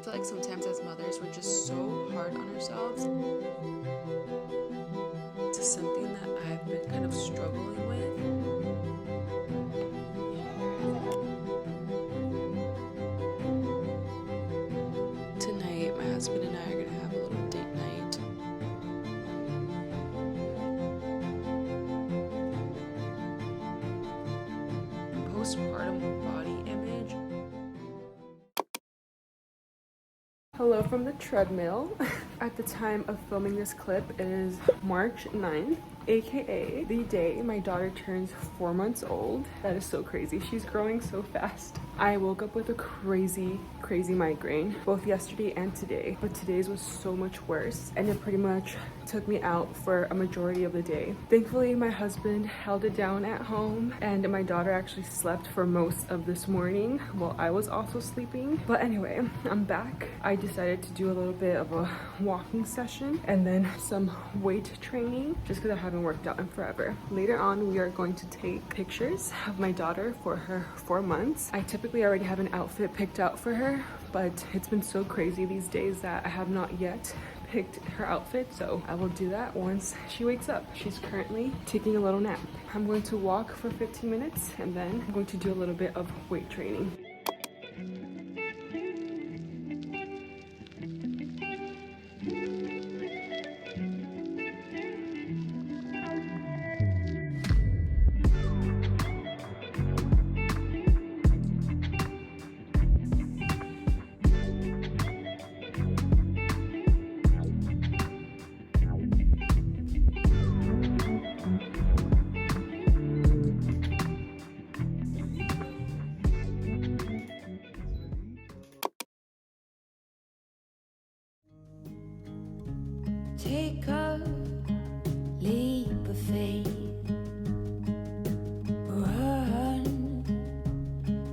feel like sometimes as mothers, we're just so hard on ourselves. It's something that I've been kind of struggling with. Tonight, my husband and I are going to have a little date night. Postpartum body image. Hello from the treadmill. At the time of filming this clip, it is March 9th, aka the day my daughter turns 4 months old. That is so crazy. She's growing so fast. I woke up with a crazy migraine, both yesterday and today, but today's was so much worse, and it pretty much took me out for a majority of the day. Thankfully, my husband held it down at home, and my daughter actually slept for most of this morning while I was also sleeping. But anyway, I'm back. I decided to do a little bit of a walking session and then some weight training, just because I haven't worked out in forever. Later on, we are going to take pictures of my daughter for her 4 months. I typically already have an outfit picked out for her, but it's been so crazy these days that I have not yet picked her outfit, so I will do that once she wakes up. She's currently taking a little nap. I'm going to walk for 15 minutes and then I'm going to do a little bit of weight training. Take a leap of faith, run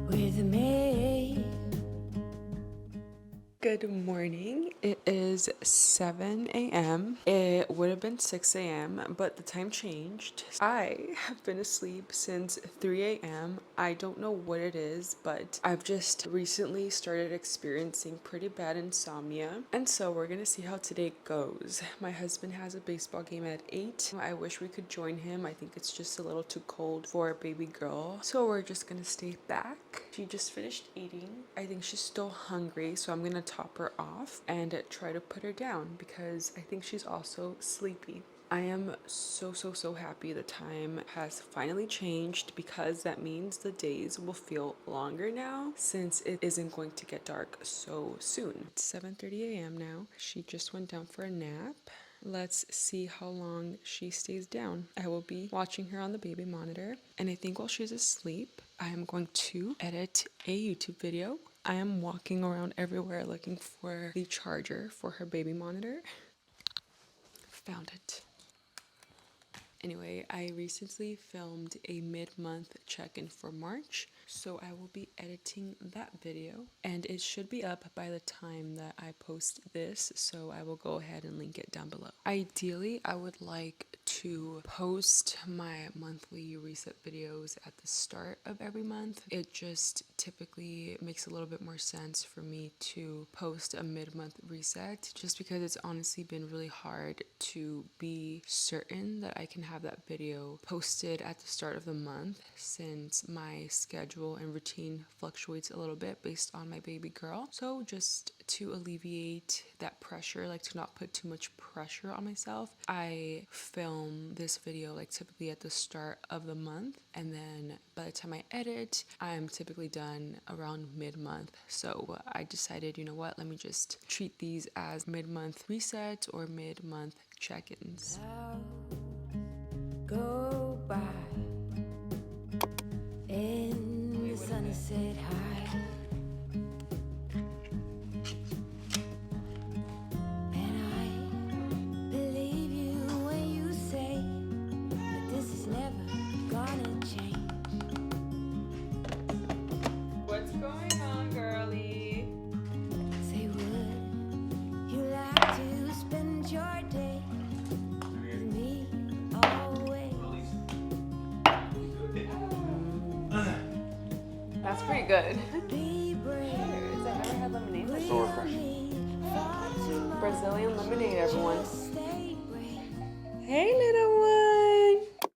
with me. Good morning. It is 7 a.m. It would have been 6 a.m., but the time changed. I have been asleep since 3 a.m. I don't know what it is, but I've just recently started experiencing pretty bad insomnia. And so we're gonna see how today goes. My husband has a baseball game at 8. I wish we could join him. I think it's just a little too cold for a baby girl. So we're just gonna stay back. She just finished eating. I think she's still hungry, so I'm gonna top her off and try to put her down because I think she's also sleepy. I am so happy the time has finally changed because that means the days will feel longer now since it isn't going to get dark so soon. It's 7:30 a.m. now. She just went down for a nap. Let's see how long she stays down. I will be watching her on the baby monitor, and I think while she's asleep, I am going to edit a YouTube video. I am walking around everywhere looking for the charger for her baby monitor. Found it. Anyway, I recently filmed a mid-month check-in for March, so I will be editing that video, and it should be up by the time that I post this, so I will go ahead and link it down below. Ideally, I would like to post my monthly reset videos at the start of every month. It just typically makes a little bit more sense for me to post a mid-month reset, just because it's honestly been really hard to be certain that I can have that video posted at the start of the month since my schedule and routine fluctuates a little bit based on my baby girl. So just to alleviate that pressure, like to not put too much pressure on myself, I film this video like typically at the start of the month, and then by the time I edit, I'm typically done around mid-month. So I decided, you know what, let me just treat these as mid-month reset or mid-month check-ins. Go by in the sunset high, and I believe you when you say that this is never gonna change. What's going on, girlie? Say, would you like to spend your day with me always? That's pretty good. Be brave. Cheers. I've never had lemonade like So this. refreshing. Brazilian lemonade, everyone. Stay brave. Hey, little one.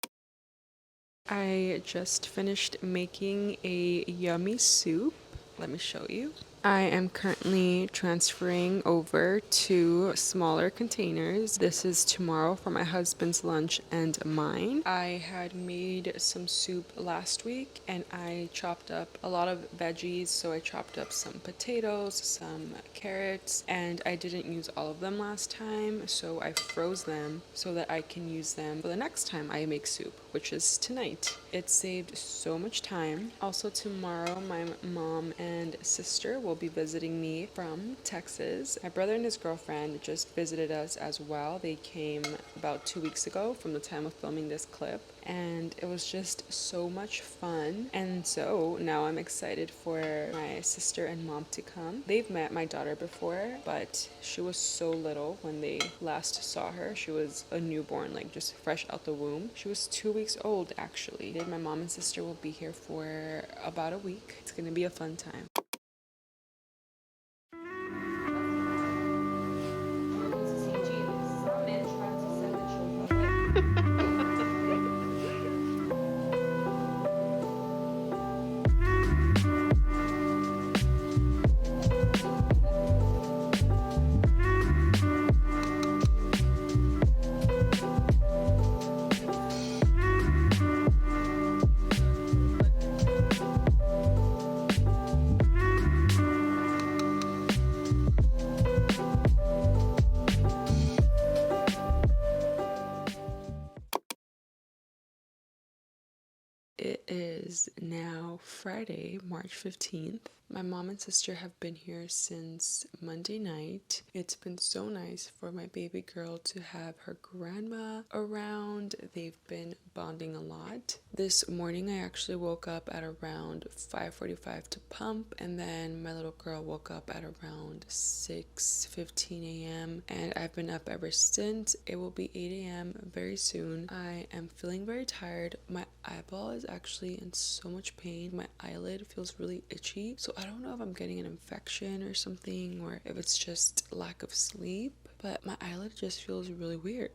I just finished making a yummy soup. Let me show you. I am currently transferring over to smaller containers. This is tomorrow for my husband's lunch and mine. I had made some soup last week and I chopped up a lot of veggies. So I chopped up some potatoes, some carrots, and I didn't use all of them last time. So I froze them so that I can use them for the next time I make soup, which is tonight. It saved so much time. Also tomorrow, my mom and sister will be visiting me from Texas. My brother and his girlfriend just visited us as well. They came about 2 weeks ago from the time of filming this clip, and it was just so much fun. And so now I'm excited for my sister and mom to come. They've met my daughter before, but she was so little when they last saw her. She was a newborn, like just fresh out the womb. She was 2 weeks old actually. My mom and sister will be here for about a week. It's gonna be a fun time. It is now Friday, March 15th. My mom and sister have been here since Monday night. It's been so nice for my baby girl to have her grandma around. They've been bonding a lot. This morning I actually woke up at around 5:45 to pump, and then my little girl woke up at around 6:15 a.m. and I've been up ever since. It will be 8 a.m. very soon. I am feeling very tired. My eyeball is actually in so much pain. My eyelid feels really itchy, so I don't know if I'm getting an infection or something, or if it's just lack of sleep, but my eyelid just feels really weird.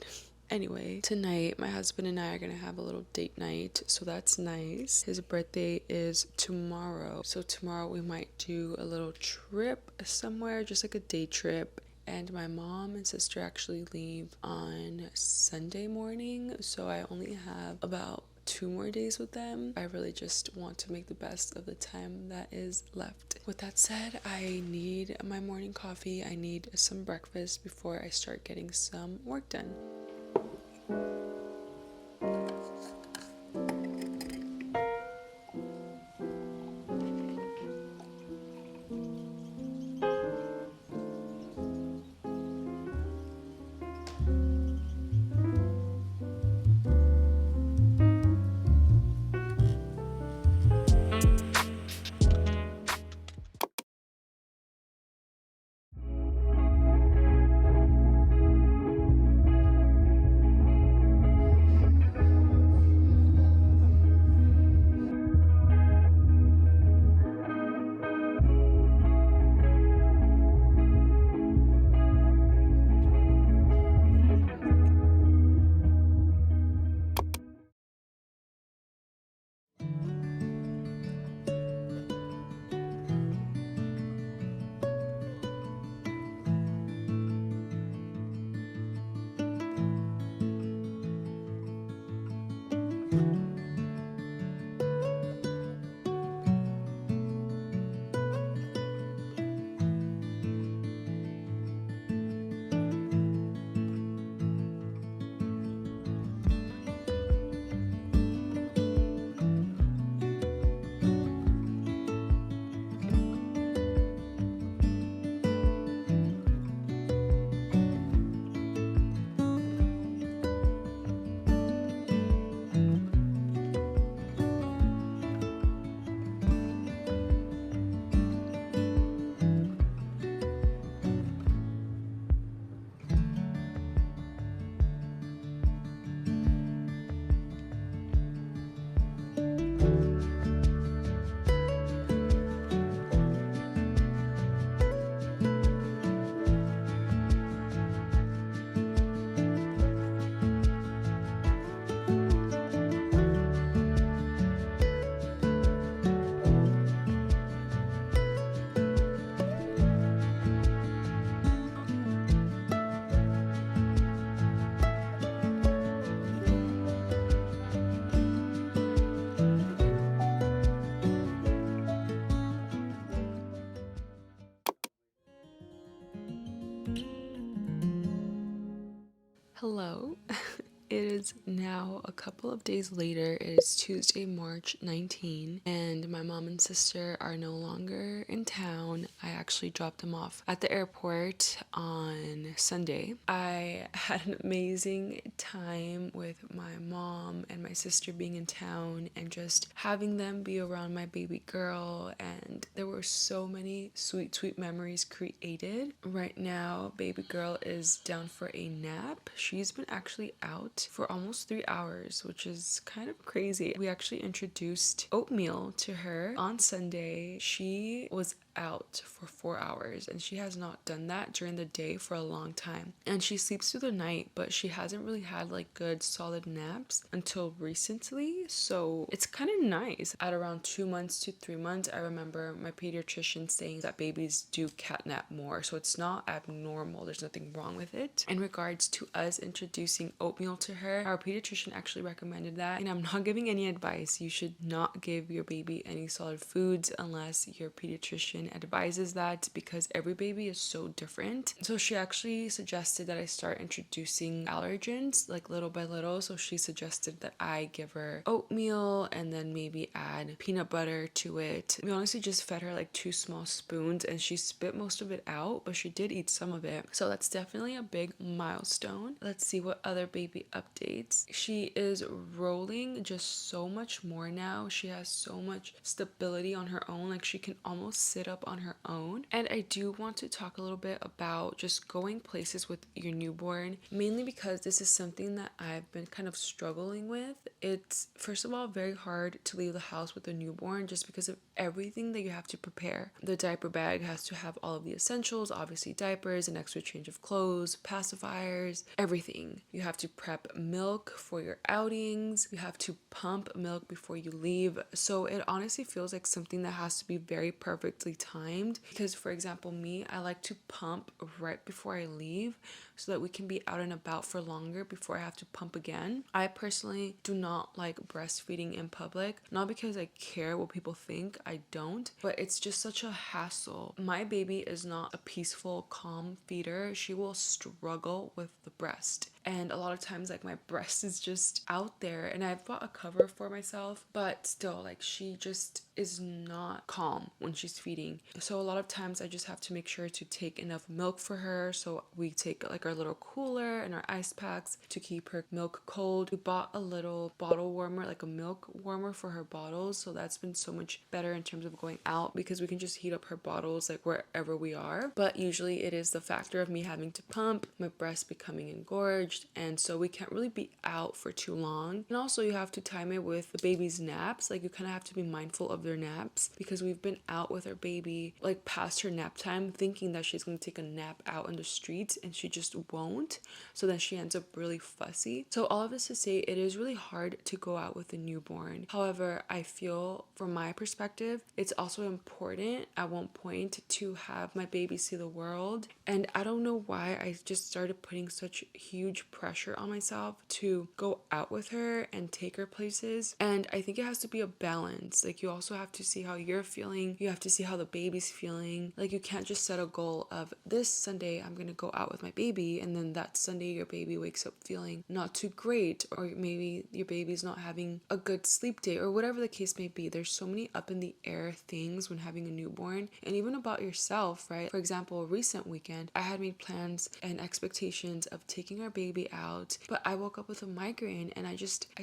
Anyway, tonight my husband and I are gonna have a little date night, so that's nice. His birthday is tomorrow, so tomorrow we might do a little trip somewhere, just like a day trip. And my mom and sister actually leave on Sunday morning, so I only have about 2 more days with them. I really just want to make the best of the time that is left. With that said, I need my morning coffee. I need some breakfast before I start getting some work done. Hello. It is now a couple of days later. It is Tuesday, March 19, and my mom and sister are no longer in town. I actually dropped them off at the airport on Sunday. I had an amazing time with my mom and my sister being in town and just having them be around my baby girl, and there were so many sweet, sweet memories created. Right now, baby girl is down for a nap. She's been actually out for almost 3 hours, which is kind of crazy. We actually introduced oatmeal to her on Sunday. She was out for 4 hours and she has not done that during the day for a long time, and she sleeps through the night, but she hasn't really had like good solid naps until recently. So it's kind of nice. At around 2 months to 3 months, I remember my pediatrician saying that babies do catnap more, so it's not abnormal. There's nothing wrong with it. In regards to us introducing oatmeal to her, our pediatrician actually recommended that, and I'm not giving any advice. You should not give your baby any solid foods unless your pediatrician advises that, because every baby is so different. So she actually suggested that I start introducing allergens like little by little. So she suggested that I give her oatmeal and then maybe add peanut butter to it. We honestly just fed her like 2 small spoons and she spit most of it out, but she did eat some of it. So that's definitely a big milestone. Let's see what other baby updates. She is rolling just so much more now. She has so much stability on her own. Like she can almost sit up on her own. And I do want to talk a little bit about just going places with your newborn, mainly because this is something that I've been kind of struggling with. It's first of all very hard to leave the house with a newborn just because of everything that you have to prepare. The diaper bag has to have all of the essentials, obviously diapers, an extra change of clothes, pacifiers, everything. You have to prep milk for your outings. You have to pump milk before you leave. So it honestly feels like something that has to be very perfectly timed, because for example, me, I like to pump right before I leave so that we can be out and about for longer before I have to pump again. I personally do not like breastfeeding in public, not because I care what people think, I don't, but it's just such a hassle. My baby is not a peaceful, calm feeder. She will struggle with the breast. And a lot of times like my breast is just out there, and I've bought a cover for myself, but still like she just is not calm when she's feeding. So a lot of times I just have to make sure to take enough milk for her. So we take like our little cooler and our ice packs to keep her milk cold. We bought a little bottle warmer, like a milk warmer for her bottles, so that's been so much better in terms of going out because we can just heat up her bottles like wherever we are. But usually it is the factor of me having to pump, my breast becoming engorged, and so we can't really be out for too long. And also you have to time it with the baby's naps. Like you kind of have to be mindful of their naps, because we've been out with our baby like past her nap time thinking that she's going to take a nap out in the streets, and she just won't. So then she ends up really fussy. So all of this to say, it is really hard to go out with a newborn. However, I feel from my perspective, it's also important at one point to have my baby see the world. And I don't know why I just started putting such huge pressure on myself to go out with her and take her places. And I think it has to be a balance. Like you also have to see how you're feeling. You have to see how the baby's feeling. Like you can't just set a goal of this Sunday I'm gonna go out with my baby, and then that Sunday your baby wakes up feeling not too great, or maybe your baby's not having a good sleep day, or whatever the case may be. There's so many up in the air things when having a newborn, and even about yourself, right? For example, a recent weekend I had made plans and expectations of taking our baby out, but I woke up with a migraine and I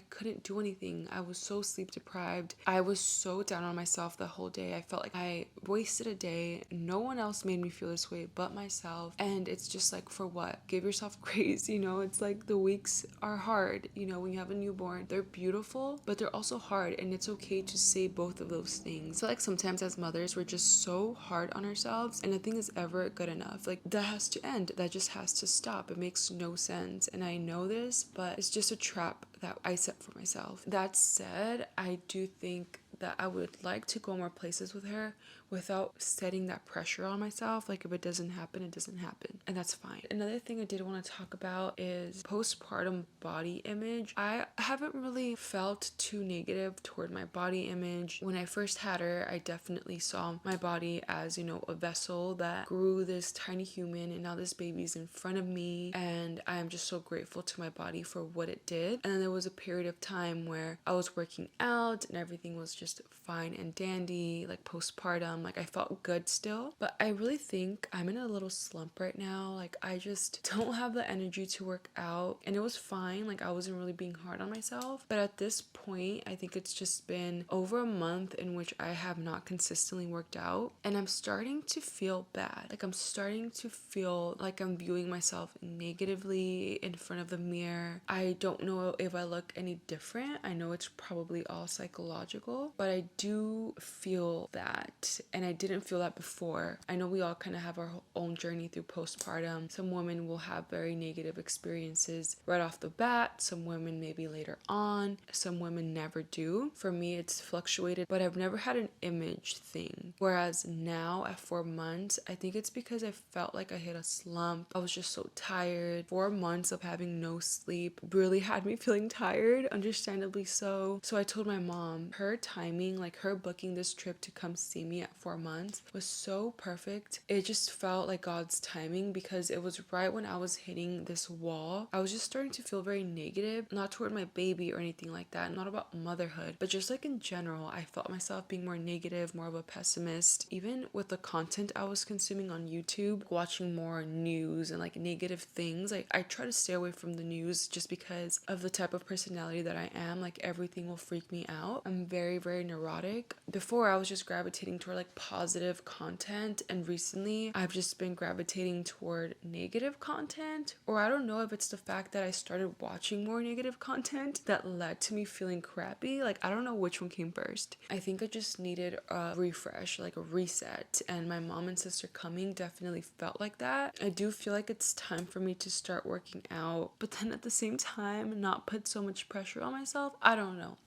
couldn't do anything. I was so sleep deprived. I was so down on myself the whole day. I felt like I wasted a day. No one else made me feel this way but myself. And it's just like, for what? Give yourself grace, you know? It's like the weeks are hard, you know, when you have a newborn. They're beautiful, but they're also hard, and it's okay to say both of those things. So like sometimes as mothers, we're just so hard on ourselves, and nothing is ever good enough. Like that has to end. That just has to stop. It makes no sense. And I know this, but it's just a trap that I set for myself. That said, I do think that I would like to go more places with her without setting that pressure on myself. Like if it doesn't happen, it doesn't happen, and that's fine. Another thing I did want to talk about is postpartum body image. I haven't really felt too negative toward my body image. When I first had her, I definitely saw my body as, you know, a vessel that grew this tiny human, and now this baby's in front of me, and I am just so grateful to my body for what it did. And then there was a period of time where I was working out and everything was just fine and dandy, like postpartum, like I felt good still. But I really think I'm in a little slump right now. Like I just don't have the energy to work out, and it was fine. Like I wasn't really being hard on myself. But at this point, I think it's just been over a month in which I have not consistently worked out, and I'm starting to feel bad. Like I'm starting to feel like I'm viewing myself negatively in front of the mirror. I don't know if I look any different. I know it's probably all psychological, but I do feel that, and I didn't feel that before. I know we all kind of have our own journey through postpartum. Some women will have very negative experiences right off the bat, some women maybe later on, some women never do. For me, it's fluctuated, but I've never had an image thing. Whereas now at 4 months, I think it's because I felt like I hit a slump. I was just so tired. 4 months of having no sleep really had me feeling tired, understandably so. So I told my mom, her timing, like her booking this trip to come see me at 4 months was so perfect. It just felt like God's timing, because it was right when I was hitting this wall. I was just starting to feel very negative, not toward my baby or anything like that, not about motherhood, but just like in general. I felt myself being more negative, more of a pessimist, even with the content I was consuming on YouTube, watching more news and like negative things. Like I try to stay away from the news just because of the type of personality that I am. Like everything will freak me out. I'm very, very neurotic. Before, I was just gravitating toward like positive content, and recently I've just been gravitating toward negative content. Or I don't know if it's the fact that I started watching more negative content that led to me feeling crappy. Like I don't know which one came first. I think I just needed a refresh, like a reset, and my mom and sister coming definitely felt like that. I do feel like it's time for me to start working out, but then at the same time not put so much pressure on myself. I don't know.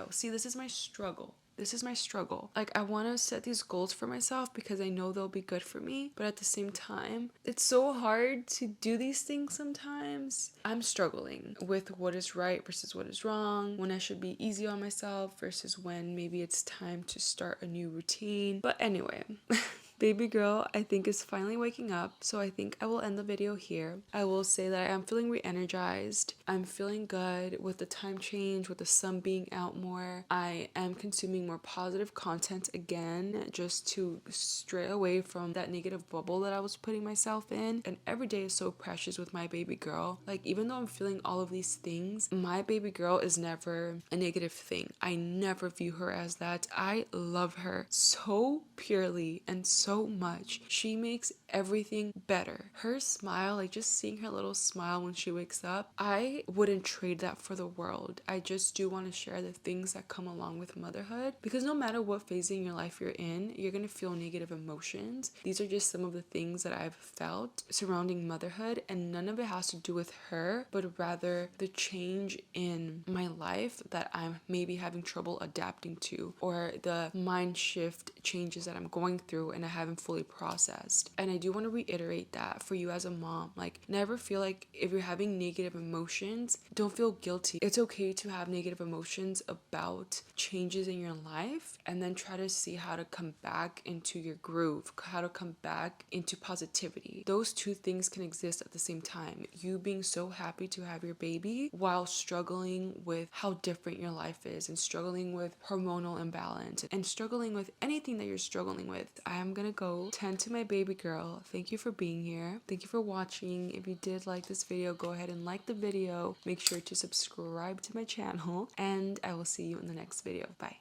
See, this is my struggle. Like, I want to set these goals for myself because I know they'll be good for me. But at the same time, it's so hard to do these things sometimes. I'm struggling with what is right versus what is wrong, when I should be easy on myself versus when maybe it's time to start a new routine. But anyway, baby girl, I think, is finally waking up, so I think I will end the video here. I will say that I am feeling re-energized. I'm feeling good with the time change, with the sun being out more. I am consuming more positive content again, just to stray away from that negative bubble that I was putting myself in. And every day is so precious with my baby girl. Like, even though I'm feeling all of these things, my baby girl is never a negative thing. I never view her as that. I love her so purely and so much. She makes everything better. Her smile, like just seeing her little smile when she wakes up, I wouldn't trade that for the world. I just do want to share the things that come along with motherhood, because no matter what phase in your life you're in, you're going to feel negative emotions. These are just some of the things that I've felt surrounding motherhood, and none of it has to do with her, but rather the change in my life that I'm maybe having trouble adapting to, or the mind shift changes that I'm going through and I haven't fully processed. And I do want to reiterate that for you as a mom, like, never feel like if you're having negative emotions, don't feel guilty. It's okay to have negative emotions about changes in your life, and then try to see how to come back into your groove, how to come back into positivity. Those two things can exist at the same time. You being so happy to have your baby while struggling with how different your life is, and struggling with hormonal imbalance, and struggling with anything that you're struggling with. I am gonna go tend to my baby girl. Thank you for being here. Thank you for watching. If you did like this video, go ahead and like the video. Make sure to subscribe to my channel, and I will see you in the next video. Bye.